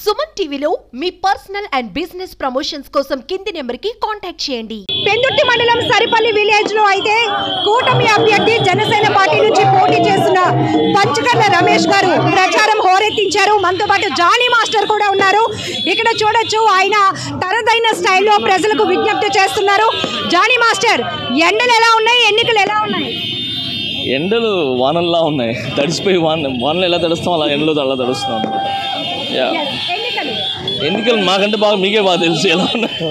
సుమన్ టీవీలో మీ personal and business promotions కోసం కింది నెంబర్కి కాంటాక్ట్ చేయండి. పెందుర్తి మండలం సరిపల్లి విలేజ్ లో అయితే కూటమి అభ్యర్థి జనసేన పార్టీ నుంచి పోటీ చేస్తున్న పంచకర్ల రమేష్ గారు ప్రచారం హోరెత్తించారు. మనతో పాటు జానీ మాస్టర్ కూడా ఉన్నారు. ఇక్కడ చూడొచ్చు ఆయన తనదైన స్టైల్లో ప్రజలకు విజ్ఞప్తి చేస్తున్నారు. జానీ మాస్టర్, ఎండలు ఎలా ఉన్నాయి, ఎన్నికలు ఎలా ఉన్నాయి? ఎండలు వానల్లా ఉన్నాయి. తడిసిపోయి వానలు ఎలా తడుస్తాం అలా ఎండలు అలా తడుస్తున్నాం అనమాట. ఎన్నికలు మాకంటే మీకే బాగా తెలుసు ఎలా ఉన్నాయో.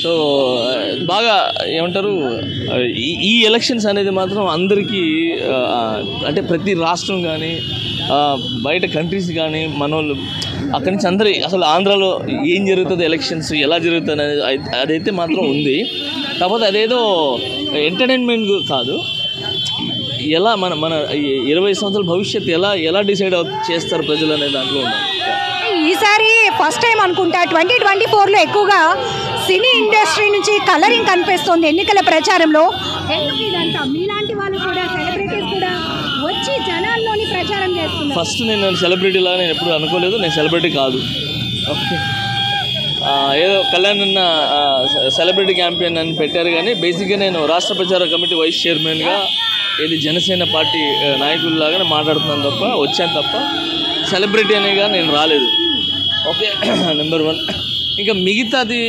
సో బాగా ఏమంటారు, ఈ ఎలక్షన్స్ అనేది మాత్రం అందరికీ అంటే ప్రతి రాష్ట్రం కానీ బయట కంట్రీస్ కానీ మనోళ్ళు అక్కడి నుంచి అందరి అసలు ఆంధ్రాలో ఏం జరుగుతుంది, ఎలక్షన్స్ ఎలా జరుగుతుంది అనేది అదైతే మాత్రం ఉంది. కాకపోతే అదేదో ఎంటర్టైన్మెంట్ కాదు, ఎలా మన 20 సంవత్సరాల భవిష్యత్తు ఎలా డిసైడ్ చేస్తారు ప్రజలు అనే దాంట్లో ఉన్నారు. ఈసారి ఫస్ట్ టైం అనుకుంటా 2024లో ఎక్కువగా సినీ ఇండస్ట్రీ నుంచి కలరింగ్ కనిపిస్తుంది ఎన్నికల ప్రచారంలో. మీలాంటి వాళ్ళు కూడా సెలబ్రిటీస్ కూడా వచ్చి జనాల్లోని ప్రచారం చేస్తున్నారు. ఫస్ట్ నేను సెలబ్రిటీ లాగా నేను ఎప్పుడు అనుకోలేదు. నేను సెలబ్రిటీ కాదు, ఏదో కళ్యాణ్ అన్న సెలబ్రిటీ క్యాంపెయిన్ అని పెట్టారు. కానీ బేసిక్గా నేను రాష్ట్ర ప్రచార కమిటీ వైస్ చైర్మన్గా ఇది జనసేన పార్టీ నాయకుల్లాగానే మాట్లాడుతున్నాను తప్ప వచ్చాను తప్ప సెలబ్రిటీ అనేగా నేను రాలేదు. Okay, number 1. ఇంకా మిగతాది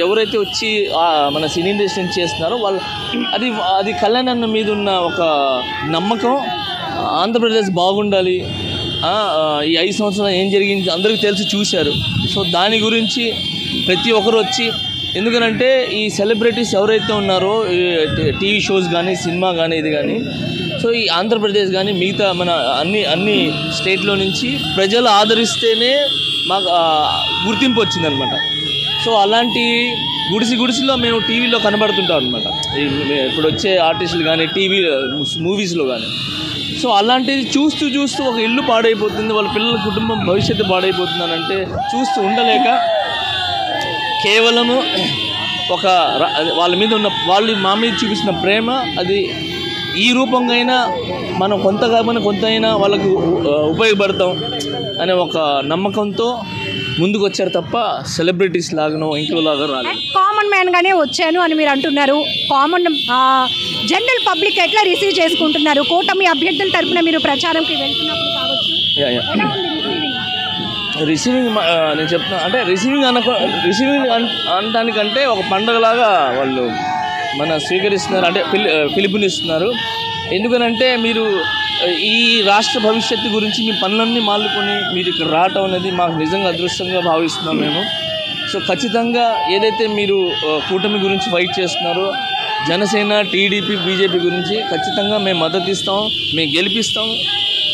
ఎవరైతే వచ్చి మన సినీ ఇండస్ట్రీ చేస్తున్నారో వాళ్ళు అది కళ్యాణ్ అన్న మీద ఉన్న ఒక నమ్మకం. ఆంధ్రప్రదేశ్ బాగుండాలి, ఈ 5 సంవత్సరాలు ఏం జరిగింది అందరికీ తెలిసి చూశారు. సో దాని గురించి ప్రతి ఒక్కరు వచ్చి, ఎందుకనంటే ఈ సెలబ్రిటీస్ ఎవరైతే ఉన్నారో టీవీ షోస్ కానీ సినిమా కానీ ఇది కానీ, సో ఈ ఆంధ్రప్రదేశ్ కానీ మిగతా మన అన్ని స్టేట్లో నుంచి ప్రజలు ఆదరిస్తేనే మాకు గుర్తింపు వచ్చిందనమాట. సో అలాంటి గుడిసిలో మేము టీవీలో కనబడుతుంటాం అనమాట, ఇప్పుడు వచ్చే ఆర్టిస్టులు కానీ టీవీ మూవీస్లో కానీ. సో అలాంటిది చూస్తూ ఒక ఇల్లు పాడైపోతుంది, వాళ్ళ పిల్లల కుటుంబం భవిష్యత్తు పాడైపోతుందనంటే చూస్తూ ఉండలేక కేవలము ఒక వాళ్ళ మీద ఉన్న వాళ్ళు మా మీద చూపిస్తున్న ప్రేమ అది ఈ రూపంగా అయినా మనం కొంత కాకపోయినా కొంత అయినా వాళ్ళకు ఉపయోగపడతాం అనే ఒక నమ్మకంతో ముందుకు వచ్చారు తప్ప సెలబ్రిటీస్ లాగానో ఇంకోలాగా రాలేదు. కామన్ మ్యాన్గానే వచ్చాను అని మీరు అంటున్నారు. కామన్ జనరల్ పబ్లిక్ ఎట్లా రిసీవ్ చేసుకుంటున్నారు? కూటమి అభ్యర్థుల తరఫున మీరు ప్రచారంకి వెళ్తున్నప్పుడు కావచ్చు, రిసీవింగ్ నేను చెప్తున్నా అంటే రిసీవింగ్ అనడానికంటే ఒక పండుగలాగా వాళ్ళు స్వీకరిస్తున్నారు, అంటే పిలుపునిస్తున్నారు. ఎందుకనంటే మీరు ఈ రాష్ట్ర భవిష్యత్తు గురించి మీ పనులన్నీ మాలుకొని మీరు ఇక్కడ రావటం అనేది మాకు నిజంగా అదృష్టంగా భావిస్తున్నాం మేము. సో ఖచ్చితంగా ఏదైతే మీరు కూటమి గురించి ఫైట్ చేస్తున్నారో జనసేన, టీడీపీ, బీజేపీ గురించి ఖచ్చితంగా మేము మద్దతు ఇస్తాం, మేము గెలిపిస్తాం.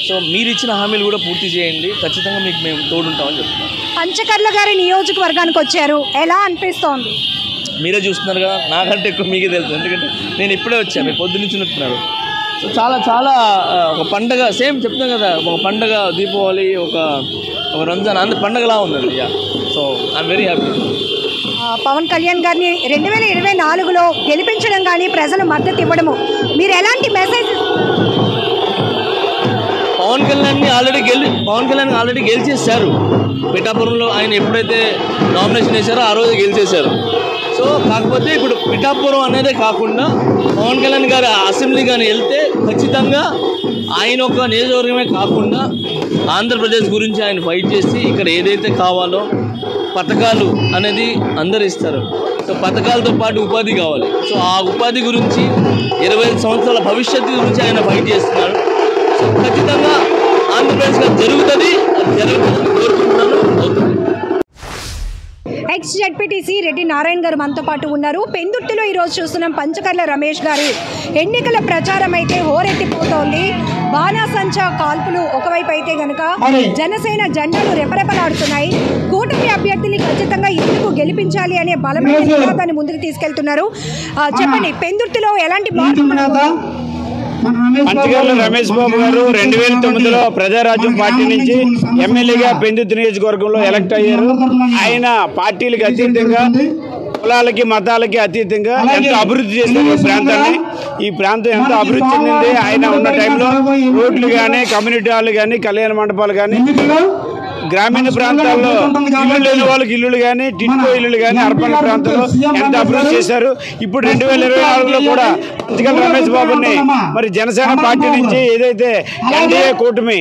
సో మీరు ఇచ్చిన హామీలు కూడా పూర్తి చేయండి, ఖచ్చితంగా మీకు మేము తోడుంటామని చెప్తున్నాం. పంచకర్ల గారి నియోజకవర్గానికి వచ్చారు, ఎలా అనిపిస్తోంది? మీరే చూస్తున్నారు కదా, నాకంటే ఎక్కువ మీకే తెలుసు. ఎందుకంటే నేను ఇప్పుడే వచ్చాను, మీరు పొద్దున్నుంచి ఉంటున్నారు. సో చాలా ఒక పండగ, సేమ్ చెప్తున్నాం కదా, ఒక పండగ, దీపావళి, ఒక రంజాన్ అంత పండగలా ఉంది. So I'm very happy. Pawan Kalyan గారిని 2024లో గెలిపించడం కానీ ప్రజలు మద్దతు ఇవ్వడము, మీరు ఎలాంటి మెసేజ్? పవన్ కళ్యాణ్ ఆల్రెడీ గెలిచేశారు. పిఠాపురంలో ఆయన ఎప్పుడైతే నామినేషన్ వేశారో ఆ రోజు గెలిచేశారు. సో కాకపోతే ఇప్పుడు పిఠాపురం అనేదే కాకుండా పవన్ కళ్యాణ్ గారు అసెంబ్లీ కానీ వెళ్తే ఖచ్చితంగా ఆయన ఒక నియోజకవర్గమే కాకుండా ఆంధ్రప్రదేశ్ గురించి ఆయన ఫైట్ చేసి ఇక్కడ ఏదైతే కావాలో పథకాలు అనేది అందరు ఇస్తారు. సో పథకాలతో పాటు ఉపాధి కావాలి. సో ఆ ఉపాధి గురించి 25 సంవత్సరాల భవిష్యత్తు గురించి ఆయన ఫైట్ చేస్తున్నారు. సో ఖచ్చితంగా ఆంధ్రప్రదేశ్లో జరుగుతుంది, అది జరుగుతుంది కోరుకుంటున్నాను. ఎక్స్ జెడ్పీటీసీ రెడ్డి నారాయణ గారు మనతో పాటు ఉన్నారు. పెందుర్తిలో ఈరోజు చూస్తున్నాం పంచకర్ల రమేష్ గారు ఎన్నికల ప్రచారం అయితే హోరెత్తిపోతోంది. బాణాసంచా కాల్పులు ఒకవైపు అయితే కనుక జనసేన జెండాలు రెపరెపలాడుతున్నాయి. కూటమి అభ్యర్థిని ఖచ్చితంగా ఎందుకు గెలిపించాలి అనే బలమైన నినాదాన్ని ముందుకు తీసుకెళ్తున్నారు. చెప్పండి, పెందుర్తిలో ఎలాంటి పంచకర్ల రమేష్ బాబు గారు 2009లో ప్రజారాజ్యం పార్టీ నుంచి ఎమ్మెల్యేగా పెందుర్తి నియోజకవర్గంలో ఎలక్ట్ అయ్యారు. ఆయన పార్టీలకు అతీతంగా, కులాలకి మతాలకి అతీతంగా ఎంతో అభివృద్ధి చేశారు ఈ ప్రాంతాన్ని. ఈ ప్రాంతం ఎంతో అభివృద్ధి చెందింది. ఆయన ఉన్న టైంలో రోడ్లు కానీ, కమ్యూనిటీ హాల్ కానీ, కళ్యాణ మండపాలు కానీ గ్రామీణ ప్రాంతాల్లో ఇల్లు లేని వాళ్ళకి ఇల్లులు కానీ టిట్కో ఇల్లులు కానీ అర్బన్ ప్రాంతాల్లో ఎంత అభివృద్ధి చేశారు. ఇప్పుడు 2024లో కూడా పంచకర్ల రమేష్ బాబుని మరి జనసేన పార్టీ నుంచి ఏదైతే ఎన్డీఏ కూటమి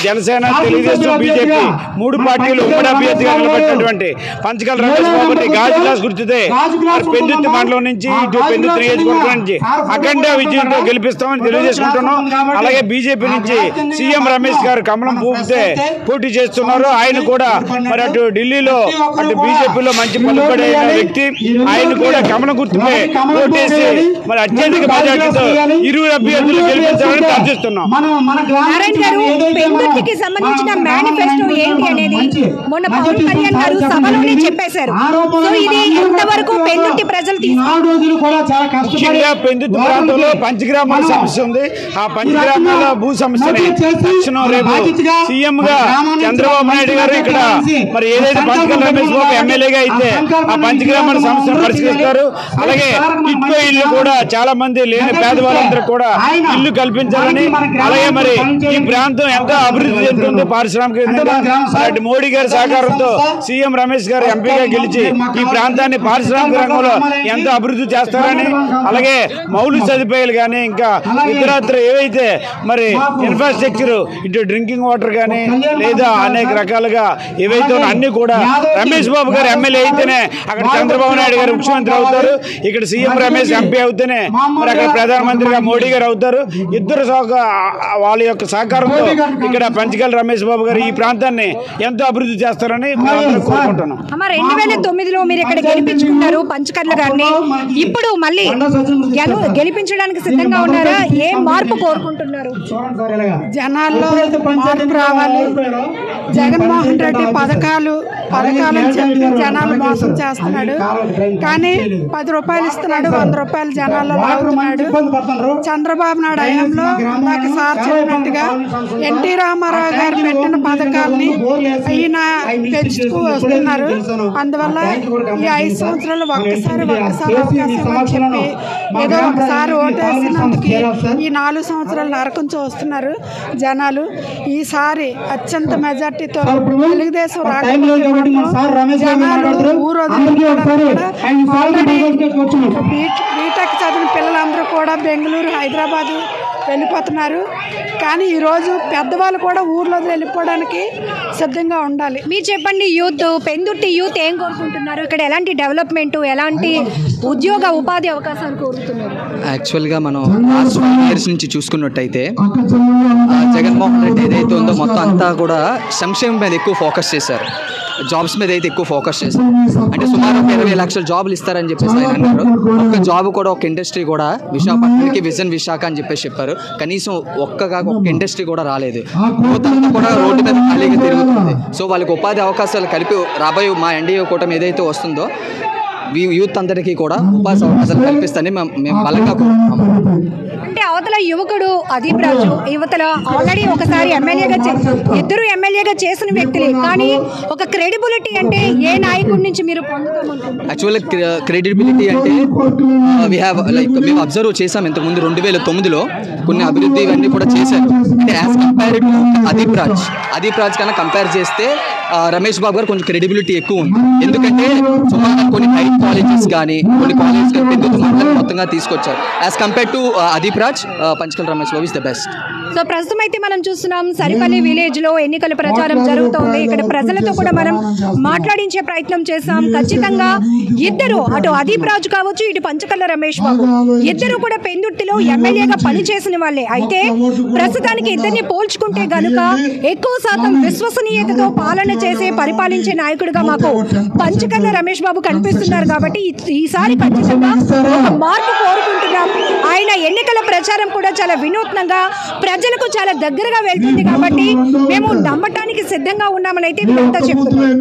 జనసేన, తెలుగుదేశం, బీజేపీ 3 పార్టీలు ఉమ్మడి అభ్యర్థిగా నిలబెట్టినటువంటి పంచకర్ల రమేష్ బాబుని గాజు గ్లాస్ గుర్తుతే పెందుర్తి మండలం నుంచి ఇటు పెందుర్తి నియోజకవర్గం నుంచి అఖండ విజయంతో గెలిపిస్తామని తెలియజేసుకుంటున్నాం. అలాగే బీజేపీ నుంచి సీఎం రమేష్ గారు కమలం పూపితే పోటీ చేస్తున్నారు. ఆయన కూడా మరి అటు ఢిల్లీలో అటు బీజేపీలో మంచి పలుకుబడి అయిన వ్యక్తి. ఆయన కూడా కమలం గుర్తుపై ఓటేసి మరి అత్యధిక మెజార్టీతో 2 అభ్యర్థులు గెలిపించాలని ప్రార్థిస్తున్నాం. నారాయణ గారు, పెందుర్తికి సంబంధించిన మేనిఫెస్టో ఏంటి అనేది మొన్న పవన్ కళ్యాణ్ గారు సభలోనే చెప్పేశారు. సో ఇది ఎంతవరకు పెందుర్తి ప్రజలు ముఖ్యంగా పెందుర్తి ప్రాంతంలో పంచగ్రామాల సమస్య ఉంది. ఆ పంచగ్రామాల భూ సమస్యని తక్షణం రేపు సీఎం గా చంద్రబాబు నాయుడు గారు ఇక్కడ మరి ఏదైతే పంచకర్ల రమేష్ బాబు ఎమ్మెల్యేగా అయితే ఆ పంచగ్రామాల సమస్యను పరిష్కరిస్తారు. అలాగే టిట్కో ఇల్లు కూడా చాలా మంది లేని పేదవాళ్ళందరూ కూడా ఇల్లు కల్పించాలని, అలాగే మరి ఈ ప్రాంతం ఎంతో అభివృద్ధి చెందుతుంది పారిశ్రామికంగా. మోడీ గారి సహకారంతో సీఎం రమేష్ గారు ఎంపీగా గెలిచి ఈ ప్రాంతాన్ని పారిశ్రామిక రంగంలో ఎంతో అభివృద్ధి చేస్తారని, అలాగే మౌలిక సదుపాయాలు కానీ ఇంకా ఇతరత్ర ఏవైతే మరి ఇన్ఫ్రాస్ట్రక్చర్ ఇటు డ్రింకింగ్ వాటర్ కానీ లేదా అనేక రకాలుగా ఏవైతే అన్ని కూడా రమేష్ బాబు గారు ఎమ్మెల్యే అయితేనే అక్కడ చంద్రబాబు నాయుడు గారు ముఖ్యమంత్రి అవుతారు. ఇక్కడ సీఎం రమేష్ ఎంపీ అవుతేనే మరి అక్కడ ప్రధానమంత్రిగా మోడీ గారు అవుతారు. ఇద్దరు వాళ్ళ యొక్క సహకారంతో ఇక్కడ పంచకర్ల రమేష్ బాబు గారు ఈ ప్రాంతాన్ని ఎంతో అభివృద్ధి చేస్తారని కోరుకుంటున్నాం. 2009లో మీరు ఇక్కడ గెలిపించుకున్నారు పంచకర్ల గారిని. ఇప్పుడు మళ్ళీ గెలిపించడానికి సిద్ధంగా ఉన్నారా? ఏ మార్పు కోరుకుంటున్నారు? జనాల్లో మార్పు రావాలి. జగన్మోహన్ రెడ్డి పథకాలు చెప్పి జనాలు మోసం చేస్తున్నాడు. కానీ 10 రూపాయలు ఇస్తున్నాడు, 100 రూపాయలు జనాల్లో లాగుతున్నాడు. చంద్రబాబు నాయుడు హయాంలో నాకు సార్ చెప్పినట్టుగా ఎన్టీ రామారావు గారు పెట్టిన పథకాలని ఈయన పెంచుతూ వస్తున్నారు. అందువల్ల ఈ 5 సంవత్సరాలు ఒక్కసారి అవకాశం ఇవ్వని చెప్పి ఏదో ఒకసారి ఓటేసినందుకు ఈ 4 సంవత్సరాలు నరకం చూస్తున్నారు జనాలు. ఈసారి అత్యంత మెజార్టీతో తెలుగుదేశం జనాలు బీటెక్ చదివిన పిల్లలందరూ కూడా బెంగళూరు, హైదరాబాదు వెళ్ళిపోతున్నారు. కానీ ఈరోజు పెద్దవాళ్ళు కూడా ఊర్లో వెళ్ళిపోవడానికి సిద్ధంగా ఉండాలి. మీరు చెప్పండి, యూత్ పెందుర్తి యూత్ ఏం కోరుకుంటున్నారు? ఇక్కడ ఎలాంటి డెవలప్మెంట్, ఎలాంటి ఉద్యోగ ఉపాధి అవకాశాలు కోరుతున్నారు? యాక్చువల్గా మనం లాస్ట్ 5 years నుంచి చూసుకున్నట్టయితే జగన్మోహన్ రెడ్డి ఏదైతే ఉందో మొత్తం అంతా కూడా సంక్షేమం మీద ఎక్కువ ఫోకస్ చేశారు, జాబ్స్ మీద అయితే ఎక్కువ ఫోకస్ చేశారు. అంటే సుమారు 20 లక్షల జాబులు ఇస్తారని చెప్పేసి ఆయన అన్నారు. ఒక్క జాబ్ కూడా, ఒక ఇండస్ట్రీ కూడా విశాఖపట్నానికి విజన్ విశాఖ అని చెప్పేసి చెప్పారు. కనీసం ఒక్క ఇండస్ట్రీ కూడా రాలేదు. యువతంతా కూడా రోడ్డు మీద ఖాళీగా తిరుగుతుంది. సో వాళ్ళకి ఉపాధి అవకాశాలు కలిపి రాబోయే మా ఎన్డీఏ కూటమి ఏదైతే వస్తుందో యూత్ అందరికీ కూడా ఉపాధి అవకాశాలు కల్పిస్తారని మేము బలంగా కోరుకుంటున్నాము. అంటే అవతల యువకుడు అదీప్ రాజు, యువతల ఆల్రెడీ ఒకసారి ఇద్దరు ఎమ్మెల్యేగా చేసిన వ్యక్తులే. కానీ ఒక క్రెడిబిలిటీ అంటే ఏ నాయకుడి నుంచి మీరు పొందుతామనుకుంటున్నారు? యాక్చువల్గా క్రెడిబిలిటీ అంటే మేము అబ్జర్వ్ చేసాం ఇంతకుముందు 2009లో కొన్ని అభివృద్ధి ఇవన్నీ కూడా చేశారు. అంటే as compare to Adeep Raj కన్నా కంపేర్ చేస్తే రమేష్ బాబు గారు కొంచెం క్రెడిబిలిటీ ఎక్కువ ఉంది. ఎందుకంటే సుమారు కొన్ని హైట్ కాలేజెస్ కానీ కొన్ని కాలేజెస్ మొత్తంగా తీసుకొచ్చారు. As compare to Adeep Raj, Panchakarla Ramesh Babu is the best. So ప్రస్తుతం అయితే మనం చూస్తున్నాం సరిపల్లి విలేజ్ లో ఎన్నికల ప్రచారం జరుగుతోంది. ఇక్కడ ప్రజలతో కూడా మనం మాట్లాడించే ప్రయత్నం చేశాం. ఖచ్చితంగా ఇద్దరు, అటు అదీప్ రాజు కావచ్చు, ఇటు పంచకర్ల రమేష్ బాబు, ఇద్దరు కూడా పెందుర్తిలో ఎమ్మెల్యేగా పనిచేసిన వాళ్ళే. అయితే ప్రస్తుతానికి ఇద్దరిని పోల్చుకుంటే గనుక ఎక్కువ శాతం విశ్వసనీయతతో పాలన చేసే, పరిపాలించే నాయకుడిగా మాకు పంచకర్ల రమేష్ బాబు కనిపిస్తున్నారు. కాబట్టి ఈసారి ఖచ్చితంగా ఒక మార్పు కోరుకుంటున్నాం. ఆయన ఎన్నికల ప్రచారం కూడా చాలా వినూత్నంగా ప్రజలకు చాలా దగ్గరగా వెళ్తుంది. కాబట్టి మేము నమ్మటానికి సిద్ధంగా ఉన్నామని అయితే వీళ్ళంతా చెప్తున్నారు.